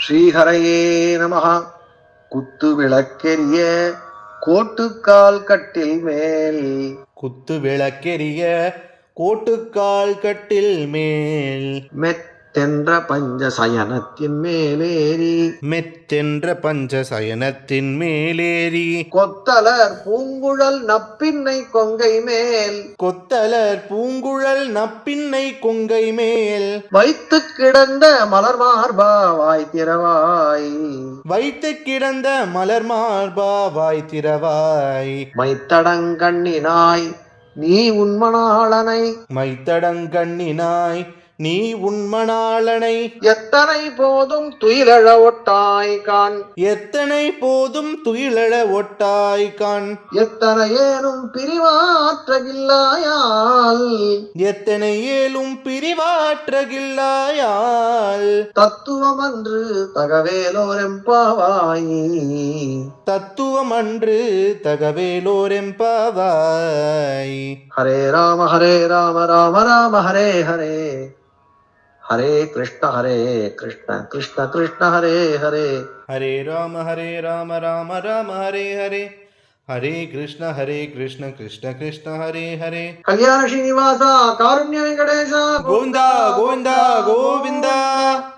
ஸ்ரீஹரையே நமஹ. குத்து விளக்கெரிய கோட்டுக்கால் கட்டில் மேல். குத்து விளக்கெரிய கோட்டுக்கால் கட்டில் மேல். மெத்தென்ற பஞ்ச சயனத்தின் மேலேறி. மெத்தென்ற பஞ்ச சயனத்தின் மேலேறி. கொத்தலர் பூங்குழல் நப்பின்னை கொங்கை மேல். கொத்தலர் பூங்குழல் நப்பின்னை கொங்கை மேல். வைத்து கிடந்த மலர் மார்பா வாய் திறவாய். வைத்து கிடந்த மலர் மார்பா வாய் திறவாய். மைத்தடங்கண்ணினாய் நீ உன்மணாளனை. மைத்தடங்கண்ணினாய் நீ உன்மணாளனை. எத்தனை போதும் துயிலழ ஒட்டாய் கான். எத்தனை போதும் துயிலழ ஒட்டாய் கான். எத்தனை ஏனும் பிரிவாற்றகில்லாயால். எத்தனை ஏலும் பிரிவாற்றகில்லாயால். தத்துவமன்று தகவேலோரெம்பாவாய். தத்துவமன்று தகவேலோரெம்பாவாய். ஹரே ராம ராம ராம ஹரே ஹரே. ஹரே கிருஷ்ண கிருஷ்ண கிருஷ்ண ஹரே ஹரே. ஹரே ராம ராம ராம ஹரே ஹரே. ஹரே கிருஷ்ண கிருஷ்ண கிருஷ்ண ஹரே ஹரே. கல்யாண ஸ்ரீனிவாசா காருண்ய வெங்கடேசா கோவிந்தா கோவிந்தா கோவிந்தா.